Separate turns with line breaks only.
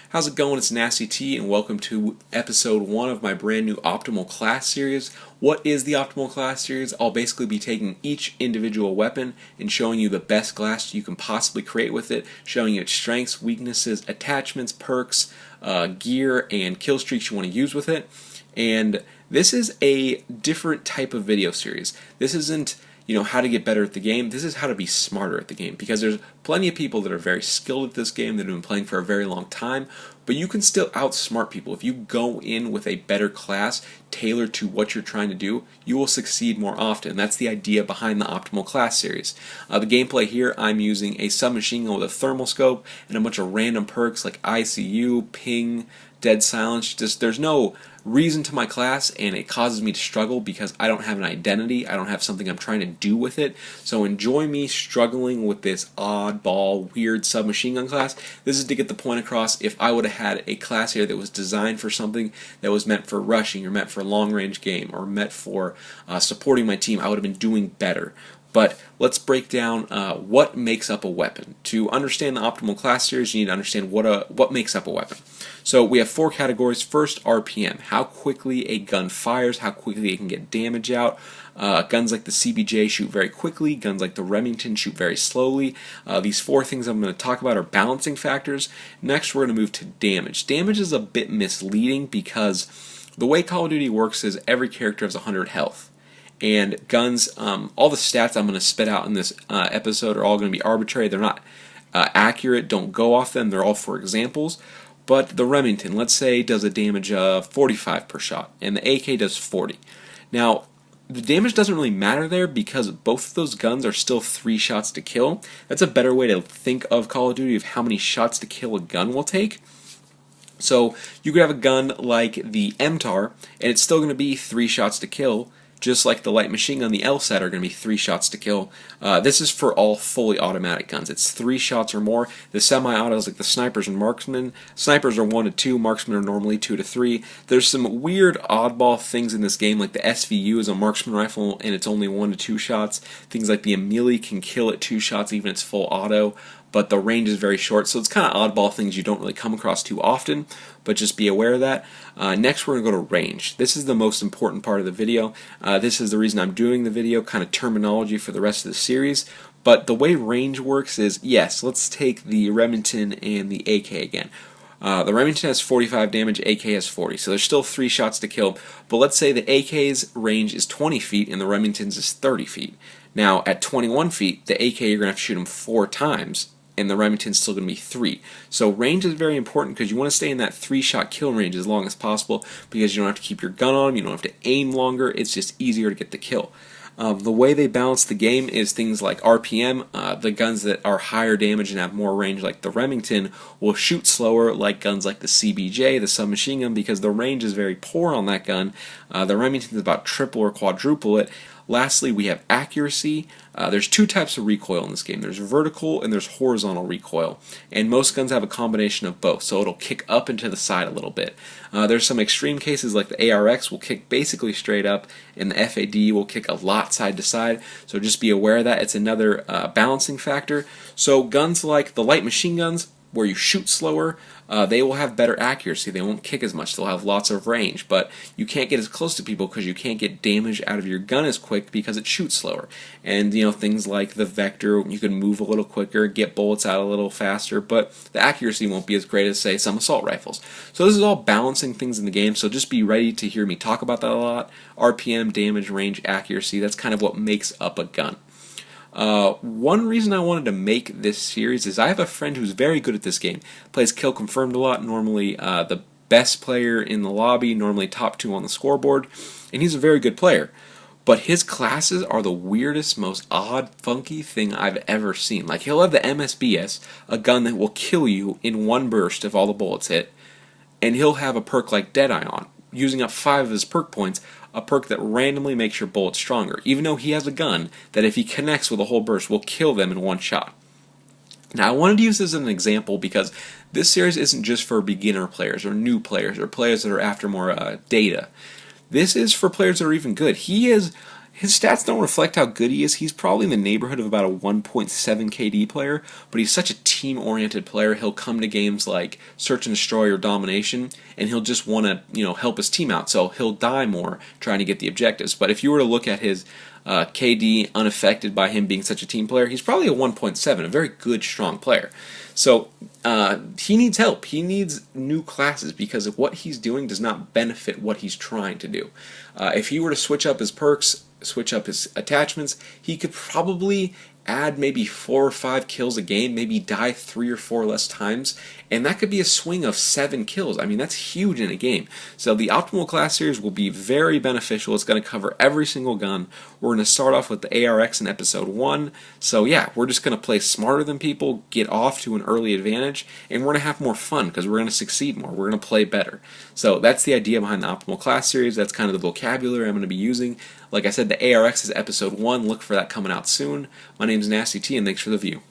How's it going? It's Nasty T, and welcome to episode 1 of my brand new Optimal Class series. What is the Optimal Class series? I'll basically be taking each individual weapon and showing you the best class you can possibly create with it, showing you its strengths, weaknesses, attachments, perks, gear, and kill streaks you want to use with it. And this is a different type of video series. This isn't how to get better at the game. This is how to be smarter at the game, because there's plenty of people that are very skilled at this game that have been playing for a very long time, but you can still outsmart people. If you go in with a better class tailored to what you're trying to do, you will succeed more often. That's the idea behind the Optimal Class series. The gameplay here, I'm using a submachine gun with a thermal scope and a bunch of random perks like ICU, ping, dead silence. Just there's no reason to my class, and it causes me to struggle because I don't have an identity. I don't have something I'm trying to do with it. So enjoy me struggling with this oddball, weird submachine gun class. This is to get the point across. If I would have had a class here that was designed for something that was meant for rushing or meant for long range game or meant for supporting my team, I would have been doing better. But let's break down what makes up a weapon. To understand the Optimal Class series, you need to understand what makes up a weapon. So we have 4 categories. First, RPM, how quickly a gun fires, how quickly it can get damage out. Guns like the CBJ shoot very quickly. Guns like the Remington shoot very slowly. These 4 things I'm going to talk about are balancing factors. Next, we're going to move to damage. Damage is a bit misleading because the way Call of Duty works is every character has 100 health. And guns, all the stats I'm going to spit out in this episode are all going to be arbitrary. They're not accurate. Don't go off them. They're all for examples. But the Remington, let's say, does a damage of 45 per shot, and the AK does 40. Now, the damage doesn't really matter there because both of those guns are still 3 shots to kill. That's a better way to think of Call of Duty, of how many shots to kill a gun will take. So you could have a gun like the MTAR, and it's still going to be 3 shots to kill, just like the light machine gun, the LSAT, are going to be 3 shots to kill. This is for all fully automatic guns. It's 3 shots or more. The semi-autos, like the snipers and marksmen, snipers are 1 to 2, marksmen are normally 2 to 3. There's some weird oddball things in this game, like the SVU is a marksman rifle and it's only 1 to 2 shots. Things like the Amelie can kill at 2 shots even if it's full auto, but the range is very short, so it's kind of oddball things you don't really come across too often, but just be aware of that. Next, we're going to go to range. This is the most important part of the video. This is the reason I'm doing the video, kind of terminology for the rest of the series. But the way range works is, yes, let's take the Remington and the AK again. The Remington has 45 damage, AK has 40, so there's still 3 shots to kill. But let's say the AK's range is 20 feet and the Remington's is 30 feet. Now, at 21 feet, the AK, you're going to have to shoot him 4 times, and the Remington's still going to be 3. So range is very important because you want to stay in that 3-shot kill range as long as possible, because you don't have to keep your gun on, you don't have to aim longer, it's just easier to get the kill. The way they balance the game is things like RPM. The guns that are higher damage and have more range, like the Remington, will shoot slower like guns like the CBJ, the submachine gun, because the range is very poor on that gun. The Remington is about triple or quadruple it. Lastly, we have accuracy. There's 2 types of recoil in this game. There's vertical and there's horizontal recoil. And most guns have a combination of both, so it'll kick up and to the side a little bit. There's some extreme cases like the ARX will kick basically straight up, and the FAD will kick a lot side to side. So just be aware of that. It's another balancing factor. So guns like the light machine guns, where you shoot slower, they will have better accuracy. They won't kick as much. They'll have lots of range, but you can't get as close to people because you can't get damage out of your gun as quick because it shoots slower. And things like the Vector, you can move a little quicker, get bullets out a little faster, but the accuracy won't be as great as, say, some assault rifles. So this is all balancing things in the game, so just be ready to hear me talk about that a lot. RPM, damage, range, accuracy, that's kind of what makes up a gun. One reason I wanted to make this series is I have a friend who's very good at this game. Plays Kill Confirmed a lot, normally the best player in the lobby, normally top 2 on the scoreboard, and he's a very good player. But his classes are the weirdest, most odd, funky thing I've ever seen. Like, he'll have the MSBS, a gun that will kill you in 1 burst if all the bullets hit, and he'll have a perk like Deadeye on, using up 5 of his perk points, a perk that randomly makes your bullets stronger, even though he has a gun that if he connects with a whole burst will kill them in 1 shot. Now, I wanted to use this as an example because this series isn't just for beginner players or new players or players that are after more data. This is for players that are even good. He is His stats don't reflect how good he is. He's probably in the neighborhood of about a 1.7 KD player, but he's such a team-oriented player. He'll come to games like Search and Destroy or Domination, and he'll just want to, help his team out. So he'll die more trying to get the objectives. But if you were to look at his KD unaffected by him being such a team player, he's probably a 1.7, a very good, strong player. So he needs help. He needs new classes because of what he's doing does not benefit what he's trying to do. If he were to switch up his perks, switch up his attachments, he could probably add maybe 4 or 5 kills a game, maybe die 3 or 4 less times, and that could be a swing of 7 kills. I mean, that's huge in a game. So the Optimal Class Series will be very beneficial. It's going to cover every single gun. We're going to start off with the ARX in Episode 1. So yeah, we're just going to play smarter than people, get off to an early advantage, and we're going to have more fun because we're going to succeed more. We're going to play better. So that's the idea behind the Optimal Class Series. That's kind of the vocabulary I'm going to be using. Like I said, the ARX is Episode 1. Look for that coming out soon. My name is Nasty T, and thanks for the view.